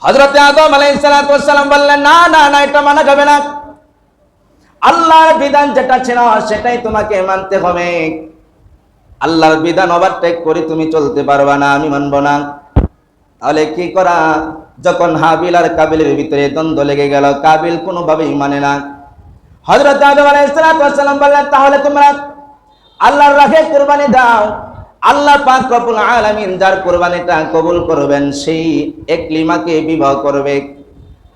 হযরত আদম আলাইহিস সালাতু ওয়াস সালাম বললেন, না না না, এটা মানা যাবে না। আল্লাহর বিধান যেটা ছিল সেটাই তোমাকে মানতে হবে। আল্লাহর বিধান ওভারটেক করে তুমি চলতে পারবা না, আমি মানব না। তাহলে কি করা? যখন হাবিল আর কাবিলের ভিতরে দ্বন্দ্ব লেগে গেল, কাবিল কোনোভাবেই মানে না। হযরত আদম আলাইহিস সালাতু ওয়াস সালাম বললেন, তাহলে তোমরা আল্লাহর রাহে কুরবানি দাও। আল্লাহ পাক রব্বুল আলামিন যার কুরবানিটা কবুল করবেন সেই একলিমাকে বিবাহ করবে,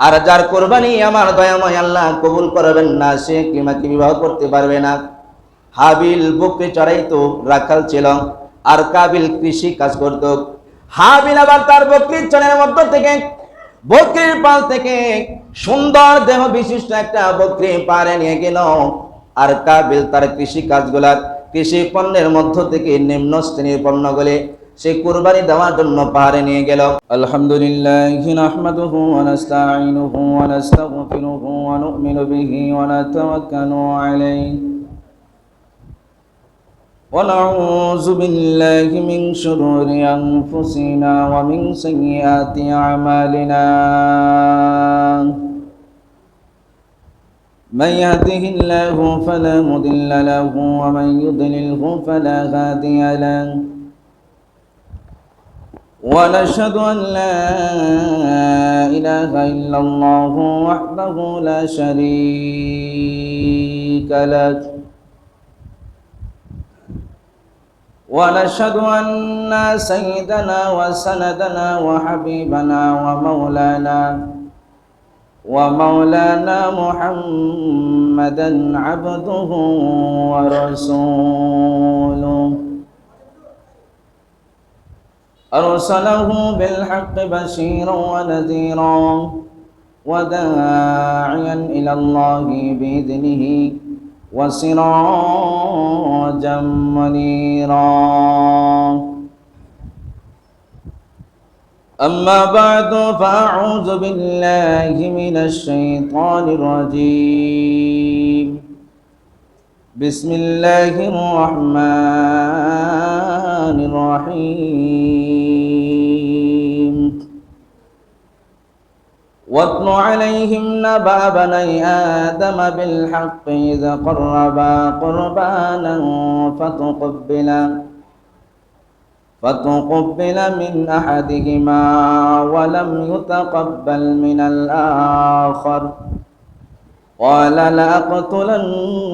আর যার কুরবানি আমার দয়াময় আল্লাহ কবুল করবেন না সে একলিমাকে বিবাহ করতে পারবে না। হাবিল বকরি চড়াইতো, রাখাল ছিল, আর কাবিল কৃষি কাজ করত। হাবিল আবার তার বকরির চড়ানোর মধ্য থেকে, বকরির পাল থেকে সুন্দর দেহ বিশিষ্ট একটা বকরি পারে নিয়ে গেল, আর কাবিল তার কৃষি কাজগুলার কৃষি পণ্যের মধ্য থেকে নিম্ন শ্রেণীর পণ্যগুলি সে কুরবানি দেওয়ার জন্য পাহাড়ে নিয়ে গেল। আলহামদুলিল্লাহি নাহমাদুহু ওয়া নাস্তাঈনুহু ওয়া নাস্তাগফিরুহু ওয়া নু'মিনু বিহি ওয়া নাতাওয়াক্কালু আলাইহি ওয়া নাউযু বিল্লাহি মিন শুরুরি আনফুসিনা ওয়া মিন সাইয়্যাতি আ'মালিনা। من يهده الله فلا مضل له ومن يضلله فلا هادي له، ونشهد أن لا إله إلا الله وحده لا شريك له، ونشهد أن سيدنا وسندنا وحبيبنا ومولانا محمدا عبده ورسوله، أرسله بالحق بشيرا ونذيرا وداعيا إلى الله بإذنه وسراجا منيرا. أما بعد فأعوذ بالله من الشيطان الرجيم. بسم الله الرحمن الرحيم. واتل عليهم نبأ بني آدم بالحق إذ قربا قربانا فتقبل من أحدهما ولم يتقبل من الآخر قال لأقتلنك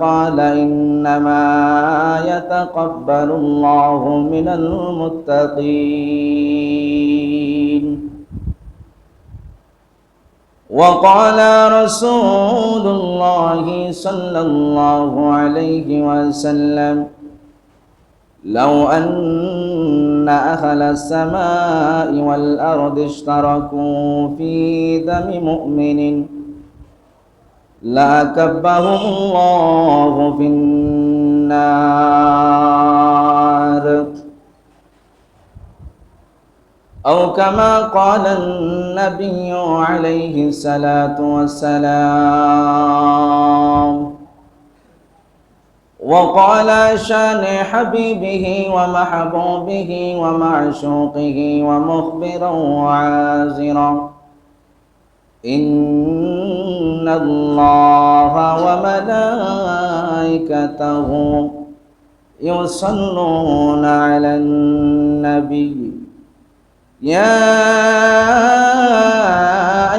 قال إنما يتقبل الله من المتقين. وقال رسول الله صلى الله عليه وسلم لو أن أهل السماء والأرض اشتركوا في دم مؤمن لأكبهم الله في النار، أو كما قال النبي عليه الصلاة والسلام. وقال شان حبيبه ومحبوبه ومعشوقه ومخبرا وعازرا إن الله وملائكته يصلون على النبي يا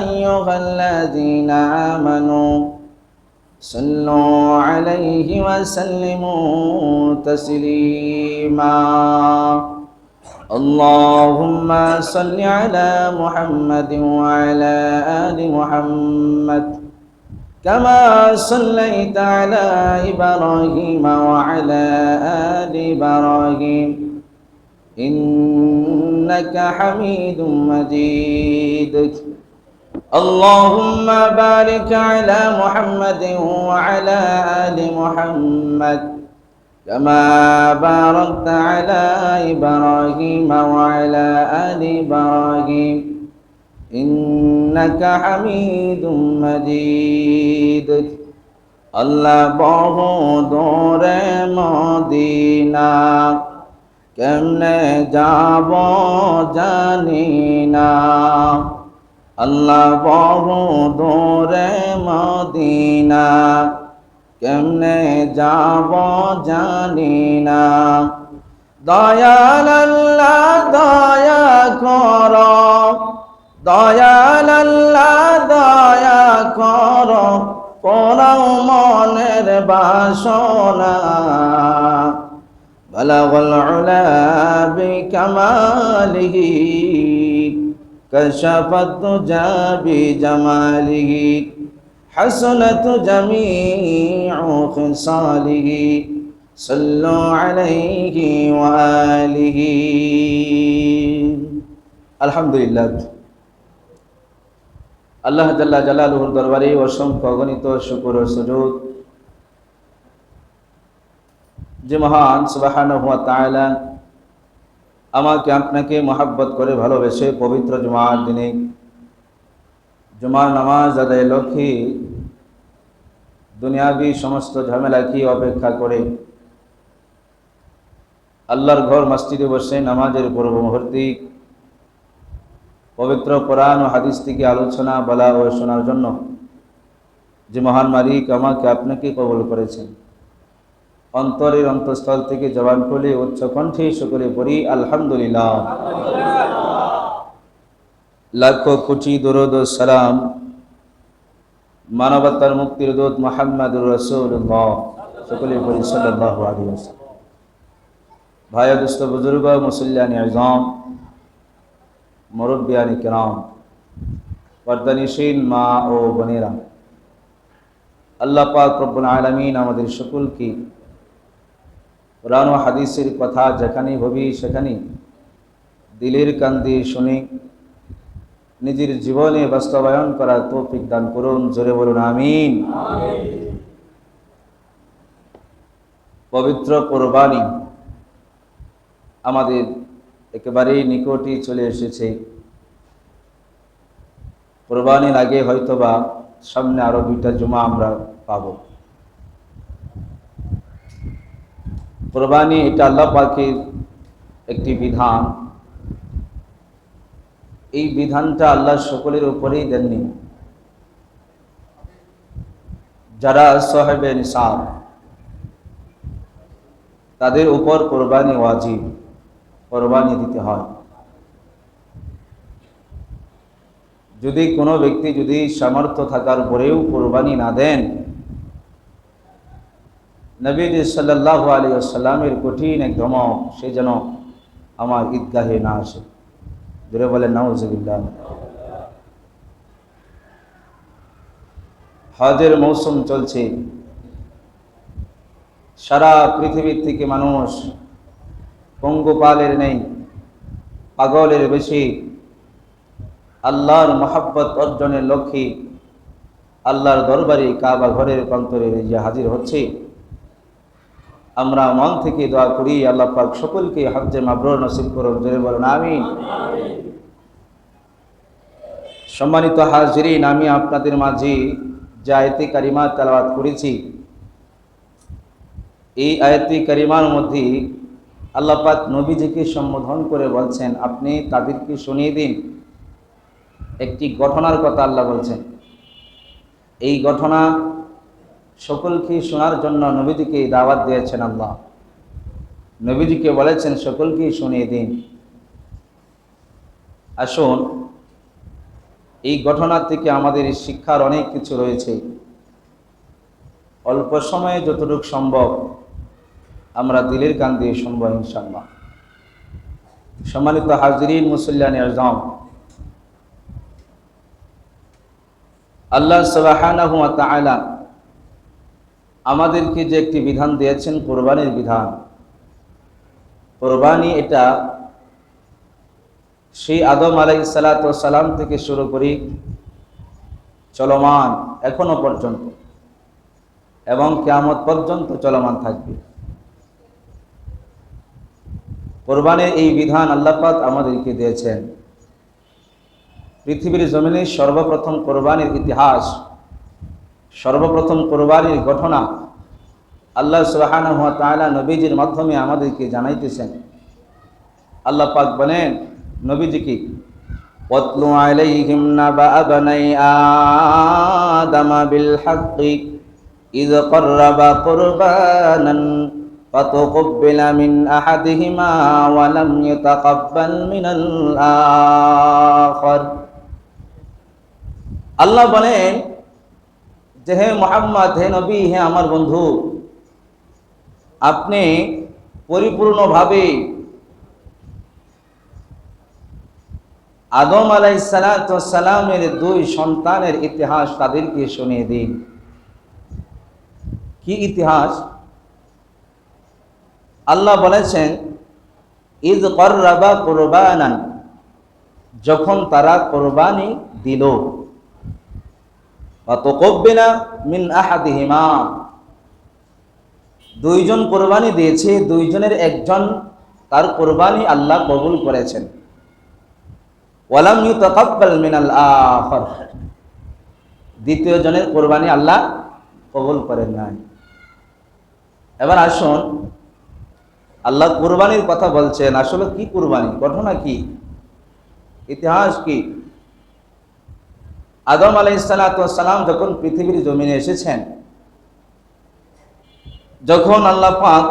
أيها الذين آمنوا صلوا عليه وسلموا تسليما. اللهم صل على محمد وعلى آل محمد كما صليت على إبراهيم وعلى آل إبراهيم إنك حميد مجيد. اللهم بارك على محمد وعلى آل محمد كما باركت على إبراهيم وعلى آل إبراهيم إنك حميد مجيد. الله বহু দূরে মদিনা কেমনে যাব জানি না, আল্লাহ বহু দূরে মদিনা, কেমনে যাব জানি না। দয়াল আল্লাহ দয়া কর, দয়াল আল্লাহ দয়া কর, পোড়াও মনের বাসনা। বালাগাল উলা বিকামালিহি, কাশাফাত দুজা বিজামালিহি, হাসনাত জামিউ খিসালিহি, সাল্লু আলাইহি ওয়া আলিহি। আলহামদুলিল্লাহ। আল্লাহ জাল্লা জালালুহুর দরবারে অসংখ্য অগণিত শুকর ও সুজুদ যে মহান সুবহানাহু ওয়া তাআলা আমাকে আপনাকে মহব্বত করে ভালোবেসে পবিত্র জুমার দিনে জুমার নামাজ আদায় লক্ষ্যে দুনিয়াবি সমস্ত ঝামেলা কি অপেক্ষা করে আল্লাহর ঘর মসজিদে বসে নামাজের পূর্ব মুহূর্তে পবিত্র কোরআন ও হাদিস থেকে আলোচনা বলা ও শোনার জন্য যে মহান মালিক আমাকে আপনাকে কবুল করেছেন, অন্তরের অন্তঃস্থল থেকে জবান খুলে উচ্চ কণ্ঠে শুকরে পড়ি আলহামদুলিল্লাহ। লাখো কোটি দরুদ ও সালাম মানবতার মুক্তির দূত মুহাম্মদুর রাসূলুল্লাহ সকলে পড়ি সাল্লাল্লাহু আলাইহি ওয়াসাল্লাম। ভাই দোস্ত বুজুর্গ মুসল্লিয়ানি আযম মুরব্বিয়ানি কিরাম পর্দানিশীন মা ও বোনেরা, আল্লাহ পাক রব্বুল আলামিন আমাদের সকলকে কোরআন ও হাদিসের কথা যেখানে ভাবি সেখানে দিলের কান দিয়ে শুনে নিজের জীবনে বাস্তবায়ন করার তৌফিক দান করুন। জোরে বলুন আমিন। পবিত্র কোরবানি আমাদের একেবারেই নিকটে চলে এসেছে। কোরবানির আগে হয়তোবা সামনে আরো 2টা জুমা আমরা পাব। কোরবানি এটা আল্লাহ পাকের একটি বিধান। এই বিধানটা আল্লাহ সকলের উপরেই দেননি। যারা সাহেবে নিসাব তাদের উপর কোরবানি ওয়াজিব, কোরবানি দিতে হয়। যদি কোনো ব্যক্তি যদি সামর্থ্য থাকার পরেও কোরবানি না দেন, নবী সাল্লাল্লাহু আলাইহি ওয়াসাল্লামের কঠিন এক ধমক, সে যেন আমার ঈদগাহে না আসে। জোরে বলেন নাউজুবিল্লাহ। হজের মৌসুম চলছে, সারা পৃথিবীর থেকে মানুষ পঙ্গপালের নেই, পাগলের বেশি আল্লাহর মহব্বত অর্জনের লক্ষ্যে আল্লাহর দরবারে কাবা ঘরের প্রান্তরে যে হাজির হচ্ছে। আমরা মন থেকে দোয়া করি আল্লাহ পাক সকলকে হজ্জে মাবরুর নসিব করুন। জোরে বলুন আমিন। সম্মানিত হাজিরিন, আমি আপনাদের মাঝে যে আয়াতে কারিমা তেলাওয়াত করেছি, এই আয়াতে কারিমার মধ্যে আল্লাহ পাক নবীজিকে সম্বোধন করে বলছেন, আপনি তাদেরকে শুনিয়ে দিন একটি ঘটনার কথা। আল্লাহ বলছেন এই ঘটনা সকলকে শোনার জন্য নবীজিকে দাওয়াত দিয়েছেন। আল্লাহ নবীজিকে বলেছেন সকলকে শুনিয়ে দিন। আসুন, এই ঘটনা থেকে আমাদের শিক্ষার অনেক কিছু রয়েছে। অল্প সময়ে যতটুকু সম্ভব আমরা দিলের কান দিয়ে শুনবো ইনশাআল্লাহ। সম্মানিত হাজিরিন মুসল্লিয়ানি আযম, আল্লাহ সুবহানাহু ওয়া তাআলা আমাদেরকে যে একটি বিধান দিয়েছেন, কোরবানির বিধান। কোরবানি এটা সেই আদম আলাইহিস সালাতু ওয়াস সালাম থেকে শুরু করি চলমান এখনো পর্যন্ত এবং কিয়ামত পর্যন্ত চলমান থাকবে। কোরবানির এই বিধান আল্লাহ পাক আমাদেরকে দিয়েছেন। পৃথিবীর জমিনে সর্বপ্রথম কোরবানির ইতিহাস, সর্বপ্রথম কোরবানির ঘটনা আল্লাহ সুবহানাহু ওয়া তাআলা নবীজির মাধ্যমে আমাদেরকে জানাইতেছেন। আল্লাহ পাক বলেন নবীজি কি ওয়াতলু আলাইহিম নাবা বানাই আদামা বিল হাক্কি ইয ক্বাররাবা কুরবানান ফাতুকব্বিলা মিন আহাদিহিমা ওয়া লাম ইয়াতাকাব্বাল মিনাল আখার। আল্লাহ বলেন যে হে মুহাম্মদ, হে নবী, হে আমার বন্ধু, আপনি পরিপূর্ণভাবে আদম আলাইহিসসালামের দুই সন্তানের ইতিহাস তাদেরকে শুনিয়ে দিন। কি ইতিহাস? আল্লাহ বলেছেন ইয ক্বাররাবা কুরবানান, যখন তারা কোরবানি দিল, ফাতুকব্বিলা মিন আহাদিহিমা, দুইজন কোরবানি দিয়েছে, দুইজনের একজন তার কোরবানি আল্লাহ কবুল করেছেন, ওয়ালাম ইউতাকাব্বাল মিনাল আখার, দ্বিতীয় জনের কোরবানি আল্লাহ কবুল করেন নাই। এবার আসুন, আল্লাহ কোরবানির কথা বলছেন, আসলে কি কোরবানি, ঘটনা কি, ইতিহাস কি? আদম আলাইহিসসালাম যখন পৃথিবীর জমিনে এসেছেন, যখন আল্লাহ পাক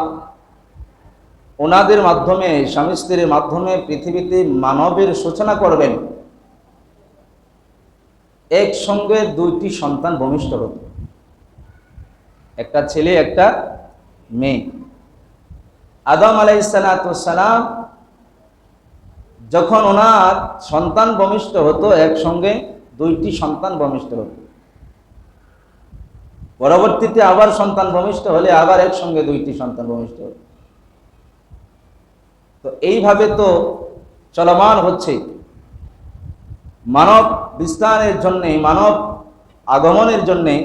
ওনাদের মাধ্যমে, স্বামী স্ত্রীর মাধ্যমে পৃথিবীতে মানবের সূচনা করবেন, একসঙ্গে দুইটি সন্তান ভূমিষ্ঠ হতো, একটা ছেলে একটা মেয়ে। আদম আলাইহিসসালাম যখন ওনার সন্তান ভূমিষ্ঠ হতো, একসঙ্গে দুইটি সন্তান ভূমিষ্ঠ হতো, পরবর্তীতে আবার সন্তান ভূমিষ্ঠ হলে আবার একসঙ্গে দুইটি সন্তান ভূমিষ্ঠ হতো। তো এইভাবে তো চলমান হচ্ছে। মানব বিস্তারের জন্যে, মানব আগমনের জন্যে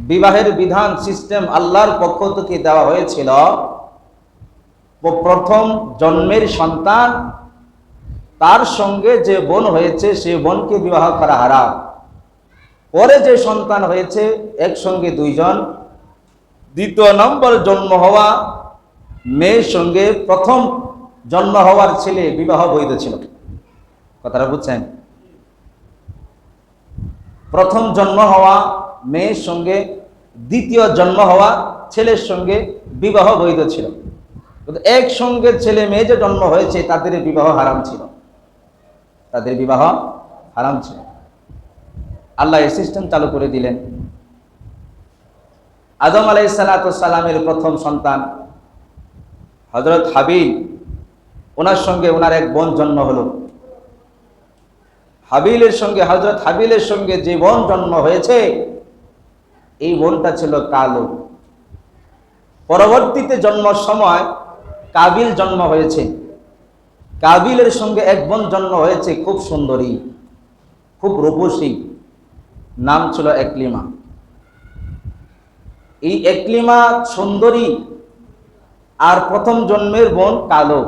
বিবাহের বিধান সিস্টেম আল্লাহর পক্ষ থেকে দেওয়া হয়েছিল। প্রথম জন্মের সন্তান, তার সঙ্গে যে বোন হয়েছে সে বোনকে বিবাহ করা হারাম। পরে যে সন্তান হয়েছে একসঙ্গে দুইজন, দ্বিতীয় নম্বর জন্ম হওয়া মেয়ের সঙ্গে প্রথম জন্ম হওয়ার ছেলে বিবাহ বৈধ ছিল। কথাটা বুঝছেন? প্রথম জন্ম হওয়া মেয়ের সঙ্গে দ্বিতীয় জন্ম হওয়া ছেলের সঙ্গে বিবাহ বৈধ ছিল। একসঙ্গে ছেলে মেয়ে যে জন্ম হয়েছে তাদের বিবাহ হারাম ছিল, তাদের বিবাহ হারাম ছিল। আল্লাহ এই সিস্টেম চালু করে দিলেন। আদম আলাইহিসসালামের প্রথম সন্তান হযরত হাবিল, ওনার সঙ্গে ওনার এক বোন জন্ম হলো। হযরত হাবিলের সঙ্গে যে বোন জন্ম হয়েছে, এই বোনটা ছিল কালো। পরবর্তীতে জন্মের সময় কাবিল জন্ম হয়েছে। কাবিলের সঙ্গে এক বোন জন্ম হয়েছে, খুব সুন্দরী, খুব রূপসী, নাম ছিল একলিমা। এই একলিমা সুন্দরী আর প্রথম জন্মের বোন কালো।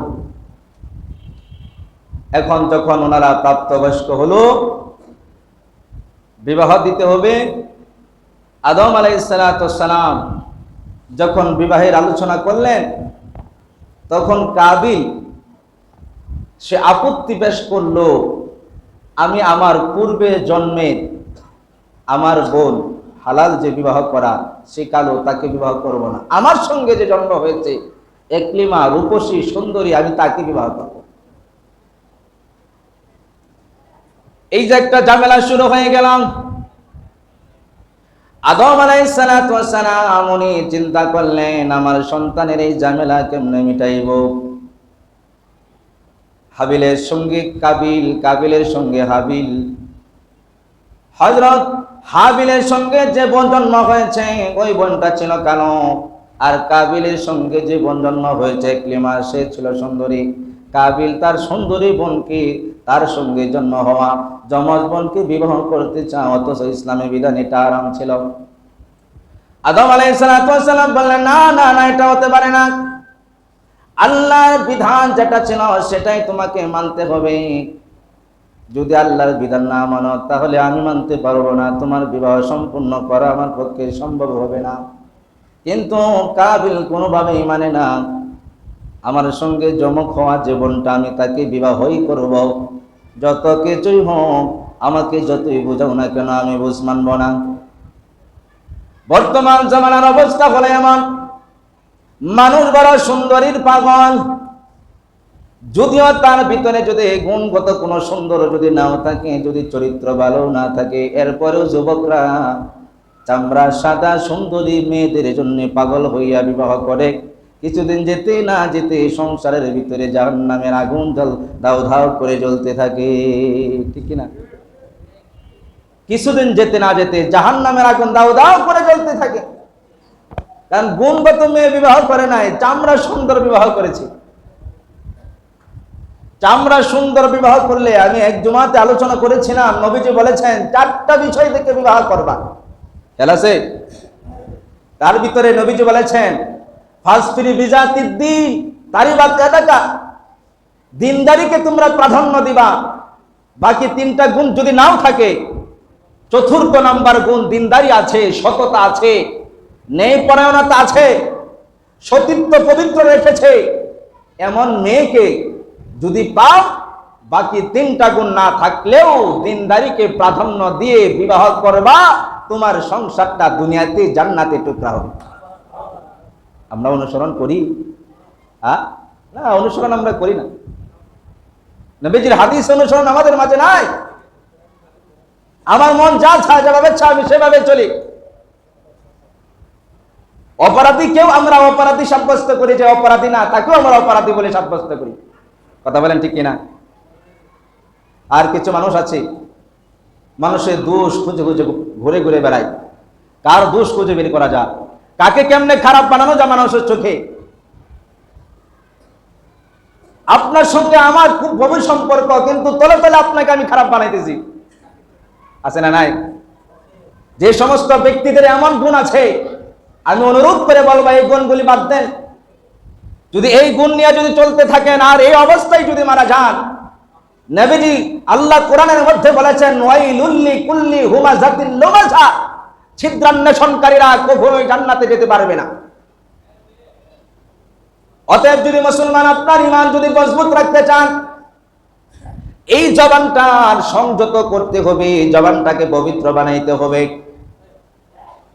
এখন যখন ওনারা প্রাপ্তবয়স্ক হলো, বিবাহ দিতে হবে, আদম আলাইহিসসালাম যখন বিবাহের আলোচনা করলেন, তখন কাবিল সে আপত্তি পেশ করলো, আমি আমার পূর্বে জন্মের আমার বোন হালাল যে বিবাহ করা, সে কালো, তাকে বিবাহ করব না। আমার সঙ্গে যে জন্ম হয়েছে একলিমা রূপসী সুন্দরী, আমি তাকে বিবাহ করব। এই যে একটা ঝামেলা শুরু হয়ে গেলাম। আদম আলাইহিসসালাম উনি চিন্তা করলেন, আমার সন্তানের এই ঝামেলা কেমনে মিটাইব। হাবিলের সঙ্গে কাবিল, কাবিলের সঙ্গে হাবিল। হযরত হাবিলের সঙ্গে যে বোন জন্ম হয়েছে ওই বোনটা ছিল কালো, আর কাবিলের সঙ্গে যে বোন জন্ম হয়েছে একলিমা, সে ছিল সুন্দরী। কাবিল তার সুন্দরী বোনকে, তার সঙ্গে জন্ম হওয়া যমজ বোনকে বিবাহ করতে চায়, অথচ ইসলামী বিধান এটা হারাম ছিল। আদম আলাইহিসসালাম বললেন, না না না, এটা হতে পারে না। আল্লাহর বিধান যেটা ছিল সেটাই তোমাকে মানতে হবে। যদি আল্লাহর বিধান না মানো তাহলে আমি মানতে পারবো না, তোমার বিবাহ সম্পূর্ণ করা আমার পক্ষে সম্ভব হবে না। কিন্তু কাবিল কোনোভাবেই মানে না। আমার সঙ্গে জমক হওয়া জীবনটা আমি তাকে বিবাহই করব। যত কিছুই হোক, আমাকে যতই বোঝাও না কেন আমি বুঝ মানব না। বর্তমান জামানার অবস্থা হলে এমন, মানুষ বড় সুন্দরীর পাগল, যদিও তার ভিতরে যদি গুণগত কোনো সুন্দর যদি নাও থাকে, যদি চরিত্র ভালো না থাকে, এরপরেও যুবকরা চামড়া সাদা সুন্দরী মেয়েদের জন্য পাগল হইয়া বিবাহ করে। কিছুদিন যেতে না যেতে সংসারের ভিতরে জাহান্নামের আগুন দাউ ধাউ করে জ্বলতে থাকে, ঠিক কিনা? কিছুদিন যেতে না যেতে জাহান্নামের আগুন দাউ দাউ করে জ্বলতে থাকে। কারণ গুণগত মেয়ে বিবাহ করে নাই, চামড়া সুন্দর বিবাহ করেছে। চামড়া সুন্দর বিবাহ করলে, আমি এক জুমাতে আলোচনা করেছিলাম, নবীজি বলেছেন 4টা বিষয় থেকে বিবাহ করবা। খেয়াল আছে? তার ভিতরে নবীজি বলেছেন ফাসফিরি বিজাতিদ দ্বীন তারিবাত ইয়াদাকা, দিনদারিকে তোমরা প্রাধান্য দিবা। বাকি 3টা গুণ যদি নাও থাকে, 4র্থ নাম্বার গুণ দিনদারি আছে, সততা আছে, ন্যায়পরায়ণতা আছে, সতীত্ব পবিত্র রেখেছে, এমন মেয়েকে যদি পাও, বাকি 3টা গুণ না থাকলেও দিনদারিকে প্রাধান্য দিয়ে বিবাহ করবা, তোমার সংসারটা দুনিয়াতে জান্নাতে টুকরা হবে। আমরা অনুসরণ করি? না, অনুসরণ আমরা করি না। নবীজির হাদিস অনুসরণ আমাদের মাঝে নাই। আমার মন যা চায়, যেভাবে চায় আমি সেভাবে চলি। অপরাধী কেউ আমরা অপরাধী সাব্যস্ত করি, যে অপরাধী না তাকেও আমরা অপরাধী বলে সাব্যস্ত করি। কথা বলেন ঠিক কিনা? আর কিছু মানুষ আছে, মানুষের দোষ খুঁজে খুঁজে ঘুরে ঘুরে বেড়ায়। কার দোষ খুঁজে বের করা যায়, কাকে কেমনে খারাপ বানানো যায় মানুষের চোখে। আপনার সঙ্গে আমার খুব গভীর সম্পর্ক, কিন্তু তলে তলে আপনাকে আমি খারাপ বানাইতেছি, আছে না নাই? যে সমস্ত ব্যক্তিদের এমন গুণ আছে, আমি অনুরোধ করে বলবো এই গুণগুলি বাদ দেন। যদি এই গুণ নিয়ে যদি চলতে থাকেন আর এই অবস্থায় যদি মারা যান, নবীজি আল্লাহ কোরআনের মধ্যে বলেছেন ওয়াইলুল লিকুল্লি হুমাযাতিল লুমাযা, ছিদ্রান্বেষণকারীরা কখনোই জান্নাতে যেতে পারবে না। অতএব যদি মুসলমান আপনার ঈমান যদি মজবুত রাখতে চান, এই জবানটার সংযত করতে হবে, জবানটাকে পবিত্র বানাইতে হবে।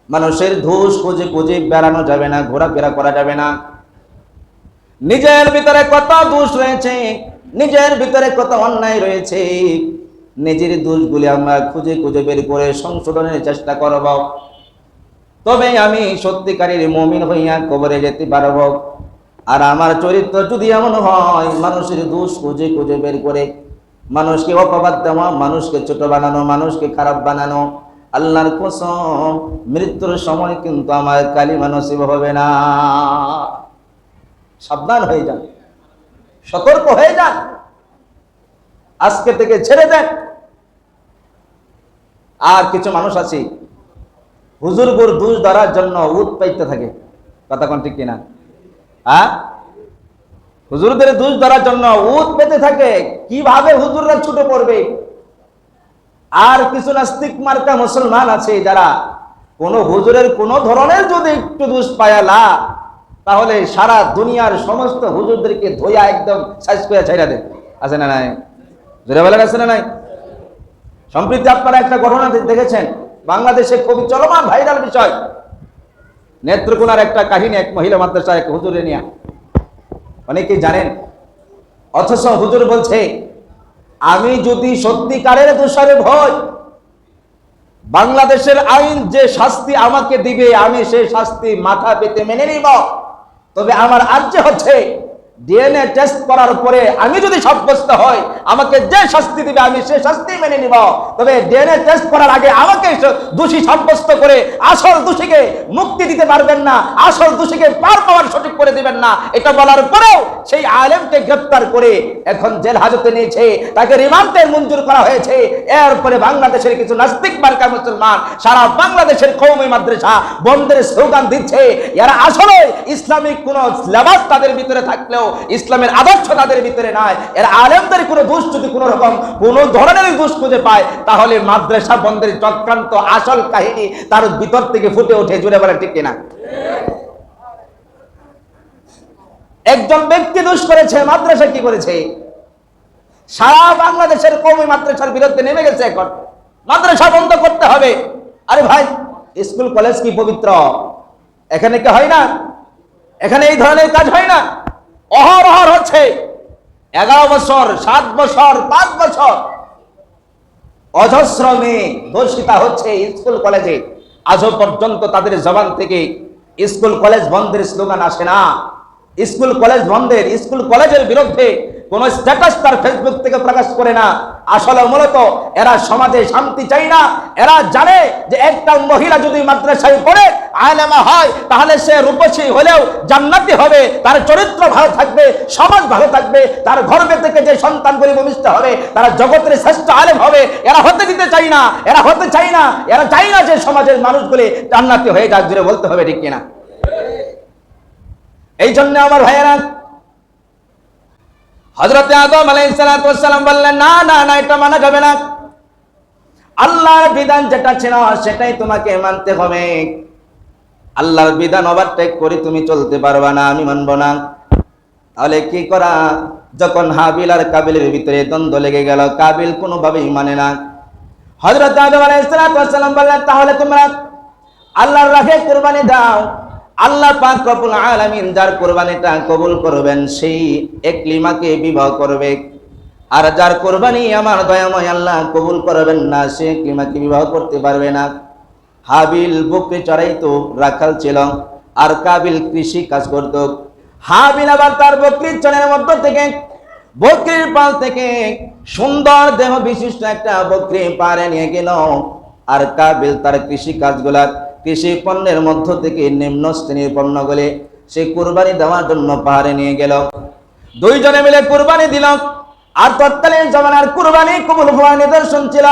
মানুষের দোষ খুঁজে খুঁজে বেড়ানো যাবে না, ঘোরাফেরা করা যাবে না। নিজের ভিতরে কত দোষ রয়েছে, নিজের ভিতরে কত অন্যায় রয়েছে, নিজের দোষগুলি আমরা খুঁজে খুঁজে বের করে সংশোধনের চেষ্টা করব, তবে আমি সত্যিকারের মুমিন হইয়া কবরে যেতে পারব। আর আমার চরিত্র যদি এমন হয়, মানুষের দোষ খুঁজে খুঁজে বের করে মানুষকে অপবাদ দেওয়া, মানুষকে ছোট বানানো, মানুষকে খারাপ বানানো, আল্লাহর কসম মৃত্যুর সময় কিন্তু আমার কালিমা নসিব হবে না। সাবধান হয়ে যান, সতর্ক হয়ে যান, আজকে থেকে ছেড়ে দেন। আর কিছু মানুষ আছে হুজুরগুর দোষ ধরার জন্য উৎপাইতে থাকে, কথা কোন ঠিক কিনা? হুজুরদের দোষ ধরার জন্য উৎ পেতে থাকে, কিভাবে হুজুররা ছুটে পড়বে। আর কিছু নাস্তিক মার্কা মুসলমান আছে, যারা কোন হুজুরের কোন ধরনের যদি একটু দোষ পায়ালা, তাহলে সারা দুনিয়ার সমস্ত হুজুরদেরকে ধোয়া একদম সাইজ করে ছাইড়া দেয়, আছে না নাই? জোরে বলেন আছে না নাই? সম্প্রতি আপনারা একটা ঘটনা দেখেছেন, বাংলাদেশে খুবই চলমান ভাইরাল বিষয়, নেত্রকোনার একটা কাহিনী, এক মহিলা মাদ্রাসা এক হুজুরে নিয়ে, অনেকেই জানেন। অথচ হুজুর বলছে, আমি যদি সত্যিকারের দোষারোপ হই, বাংলাদেশের আইন যে শাস্তি আমাকে দিবে, আমি সেই শাস্তি মাথা পেতে মেনে নিব। তবে আমার আর্য হচ্ছে ডিএনএ টেস্ট করার পরে আমি যদি সাব্যস্ত হয়, আমাকে যে শাস্তি দিবে আমি সেই শাস্তি মেনে নিব। তবে ডিএনএ টেস্ট করার আগে আমাকে দোষী সাব্যস্ত করে আসল দোষীকে মুক্তি দিতে পারবেন না, আসল দোষীকে পার পাওয়ার সঠিক করে দিবেন না। এটা বলার পরেও সেই আলেমকে গ্রেফতার করে এখন জেল হাজতে নিয়েছে, তাকে রিমান্ডে মঞ্জুর করা হয়েছে। এরপরে বাংলাদেশের কিছু নাস্তিক মার্কা মুসলমান সারা বাংলাদেশের কওমি মাদ্রাসা বন্ধের স্লোগান দিচ্ছে। এরা আসলে ইসলামিক কোন সিলেবাস তাদের ভিতরে থাকলেও ইসলামের আদর্শ তাদের ভিতরে নাই। এর আলেমদের কোনো দোষ যদি কোনো রকম কোনো ধরনের দোষ খুঁজে পায়, তাহলে মাদ্রাসা বন্ধের চক্রান্ত আসল কাহিনী তার ভিতর থেকে ফুটে ওঠে। জুড়ে বলে ঠিক কিনা? একজন ব্যক্তি দোষ করেছে, মাদ্রাসা কি করেছে? সারা বাংলাদেশের কওমি মাদ্রাসার বিরুদ্ধে নেমে গেছে। এখন মাদ্রাসা বন্ধ করতে হবে। আরে ভাই, স্কুল কলেজ কি পবিত্র? এখানে কি হয় না? এখানে এই ধরনের কাজ হয় না? অহরহ হচ্ছে। 11 বছর, 7 বছর, 5 বছর অজস্র মেয়ে ধর্ষিতা হচ্ছে স্কুল কলেজে। আজও পর্যন্ত তাদের জবান থেকে স্কুল কলেজ বন্ধের স্লোগান আসে না। স্কুল কলেজ বন্ধের, স্কুল কলেজের বিরুদ্ধে কোন স্ট্যাটাস তার ফেসবুক থেকে প্রকাশ করে না। আসলে মূলত এরা সমাজে শান্তি চাই না। এরা জানে যে একটা মহিলা যদি মাদ্রাসায় পড়ে আলেমা হয়, তাহলে সে রূপসী হলেও জান্নাতি হবে, তার চরিত্র ভালো থাকবে, সমাজ ভালো থাকবে, তার গর্ভে থেকে যে সন্তানগুলি ভূমিষ্ঠ হবে তারা জগতের শ্রেষ্ঠ আলেম হবে। এরা হতে দিতে চাই না, এরা হতে চাই না, এরা চাই না যে সমাজের মানুষগুলি জান্নাতি হয়ে যাক। জুড়ে বলতে হবে ঠিক কিনা? এই জন্য আমার ভাইয়েরা, হযরত আদম আলাইহিস সালাম বললেন, না না না, এটা মানা যাবে না। আল্লাহর বিধান যেটা ছিল সেটাই তোমাকে মানতে হবে। আল্লাহর বিধান ওভারটেক করে তুমি চলতে পারবা না, আমি মানব না। তাহলে কি করা? যখন হাবিল আর কাবিলের ভিতরে দ্বন্দ্ব লেগে গেল, কাবিল কোনোভাবেই মানে না। হযরত আদম আলাইহিস সালাম বললেন, তাহলে তোমরা আল্লাহর রাহে কুরবানি দাও। আল্লাহ পাক রব্বুল আলামিন যার কুরবানিটা কবুল করবেন সেই একলিমাকে বিবাহ করবে, আর যার কুরবানি আমার দয়াময় আল্লাহ কবুল করবেন না সে একলিমাকে বিবাহ করতে পারবে না। হাবিল বকরি চড়াইতো, রাখাল ছিল, আর কাবিল কৃষি কাজ করত। হাবিল আবার তার বকরির চরের মধ্য থেকে, বকরির পাল থেকে সুন্দর দেহ বিশিষ্ট একটা বকরি পারে নিয়ে গেল, আর কাবিল তার কৃষি কাজগুলা, কৃষি পণ্যের মধ্য থেকে নিম্ন শ্রেণীর পণ্যগুলি সে কুরবানি দেওয়ার জন্য পাহাড়ে নিয়ে গেল। দুইজনে মিলে কুরবানি দিল। আর তৎকালীন জামানার কুরবানি কবুল হওয়ার নিদর্শন ছিল,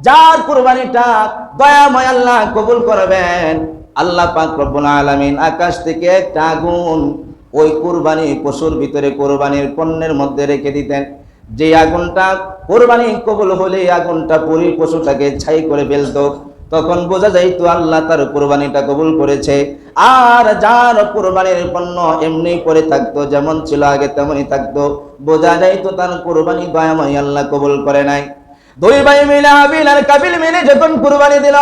যার কুরবানিটা দয়াময় আল্লাহ কবুল করবেন, আল্লাহ পাক রব্বুল আলামিন আকাশ থেকে একটা আগুন ওই কুরবানি পশুর ভিতরে, কুরবানির পণ্যের মধ্যে রেখে দিতেন। যে আগুনটা কুরবানি কবুল হলে আগুনটা পুরো পশুটাকে ছাই করে ফেলত। তখন বোঝা যাইতো আল্লাহ তার কুরবানিটা কবুল করেছে। আর যার কুরবানির পণ্য এমনি পড়ে থাকতো, যেমন ছিল আগে তেমনই থাকতো, বোঝা যাইতো তার কুরবানি দয়াময় আল্লাহ কবুল করে নাই। দুই ভাই মিলে, হাবিল আর কাবিল মিলে যখন কুরবানি দিল,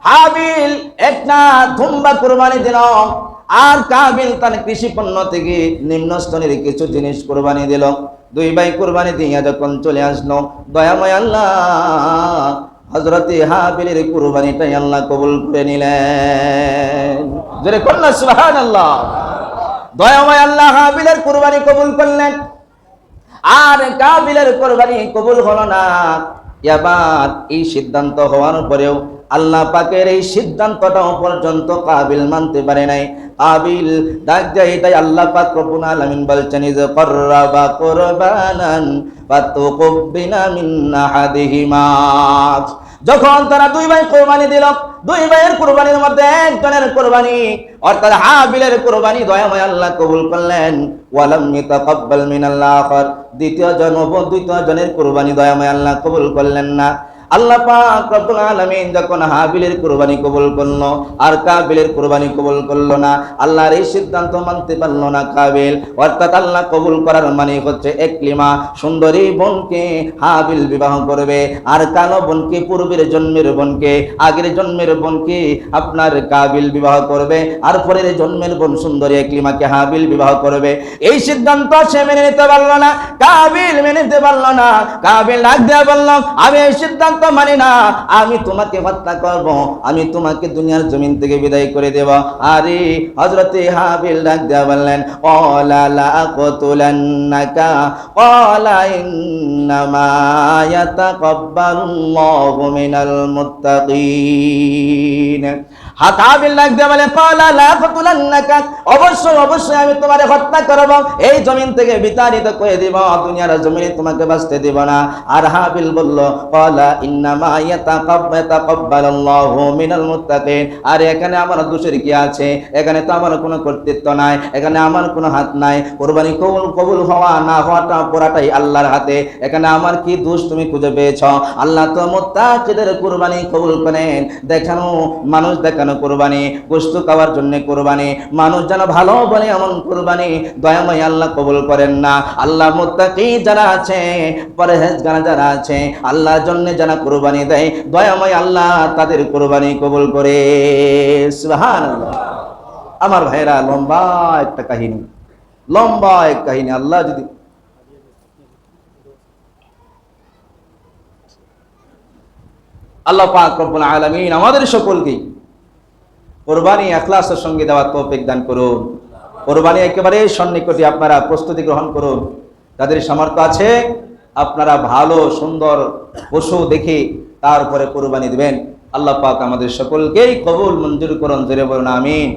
হাবিল একটা দুম্বা কুরবানি দিল, আর কাবিল তার কৃষি পণ্য থেকে নিম্ন স্তরের কিছু জিনিস কুরবানি দিল। দুই ভাই কুরবানি দিয়ে যখন চলে আসলো, দয়াময় আল্লাহ হযরতে হাবিলের কুরবানিটাই আল্লাহ কবুল করে নিলেন। জোরে কন্যা সুবহানাল্লাহ। দয়াময় আল্লাহ হাবিলের কুরবানি কবুল করলেন, আর কাবিলের কুরবানি কবুল হলো না। এবার এই সিদ্ধান্ত হওয়ার পরেও আল্লাহ পাকের এই সিদ্ধান্তটাও পর্যন্ত কাবিল মানতে পারে নাই। কাবিল ডাক যায়, তাই আল্লাহ পাক রব্বুল আলামিন বলছেন, যে কররাবা কুরবানান ফাতুকবিলা মিন আহাদিহিমা। যখন তারা দুই ভাই কুরবানি দিল, দুই ভাইয়ের কুরবানির মধ্যে একজনের কুরবানি অর্থাৎ হাবিলের কুরবানি দয়াময় আল্লাহ কবুল করলেন। ওয়ালাম ইয়াতাকাব্বাল মিনাল আখার, দ্বিতীয় জনের কুরবানি দয়াময় আল্লাহ কবুল করলেন না। আল্লাহ পাক রব্বুল আলামিন যখন হাবিলের কুরবানি কবুল করলো আর কাবিলের কুরবানি কবুল করলো না, আল্লাহর এই সিদ্ধান্ত মানতে পারলো না কাবিল। অর্থাৎ আল্লাহ কবুল করার মানে হচ্ছে একলিমা, সুন্দরী বোনকে হাবিল বিবাহ করবে, আর কালো বোনকে, পূর্বের জন্মের বোনকে, আগের জন্মের বোনকে আপনার কাবিল বিবাহ করবে, আর পরের জন্মের বোন সুন্দরী একলিমাকে হাবিল বিবাহ করবে। এই সিদ্ধান্ত সে মেনে নিতে পারলো না, কাবিল মেনে নিতে পারলো না। কাবিল ডাক দিয়ে বলল, আমি এই সিদ্ধান্ত মানি না, আমি তোমাকে হত্যা করব, আমি তোমাকে দুনিয়ার জমিন থেকে বিদায় করে দেব। আরে হযরতে হাবিল ডাক দিয়া বললেন, ক্বালা লা আকতুলান্নাকা ক্বালা ইন্নামা ইয়াতাকাব্বালুল্লাহু মিনাল মুত্তাকিন। হাবিল ডাক দিয়া বলে, ক্বালা লা আকতুলান্নাকা, অবশ্যই আমি তোমারে হত্যা করব, এই জমিন থেকে বিতাড়িত করে দেব, দুনিয়ার জমিনে তোমাকে বাঁচতে দেব না। আর হাবিল বলল, ক্বালা ইন্নামা ইয়াতাকাব্বালুল্লাহু মিনাল মুত্তাকিন। আর এখানে আমার দোষের কি আছে? এখানে তো আমার কোনো কর্তৃত্ব নাই, এখানে আমার কোনো হাত নাই। কুরবানি কবুল হওয়া না হওয়াটা পুরাটাই আল্লাহর হাতে, এখানে আমার কি দোষ তুমি খুঁজে পেয়েছ? আল্লাহ তো মুত্তাকিদের কুরবানি কবুল করেন। মানুষ দেখানো যেন কোরবানি, গোশত খাওয়ার জন্য কোরবানি, মানুষ যেন ভালো বলে এমন কোরবানি দয়াময় আল্লাহ কবুল করেন না। আল্লাহ মুত্তাকি যারা আছে, পরহেজগার যারা আছে, আল্লাহর জন্য যারা কোরবানি দেয়, দয়াময় আল্লাহ তাদের কোরবানি কবুল করে। সুবহানাল্লাহ। আমার ভাইরা, লম্বা একটা কাহিনী, লম্বা এক কাহিনী। আল্লাহ যদি আল্লাহ পাক রব্বুল আলামিন আমাদের সকলকেই কোরবানি ইখলাসের সঙ্গে দেওয়ার তৌফিক দান করুন। কোরবানি একেবারে সন্নিকটে আপনারা প্রস্তুতি গ্রহণ করুন। যাদের সামর্থ্য আছে আপনারা ভালো সুন্দর পশু দেখে তারপরে কোরবানি দিবেন। আল্লাহ পাক আমাদের সকলকেই কবুল মঞ্জুর করুন। জোরে বলুন আমিন।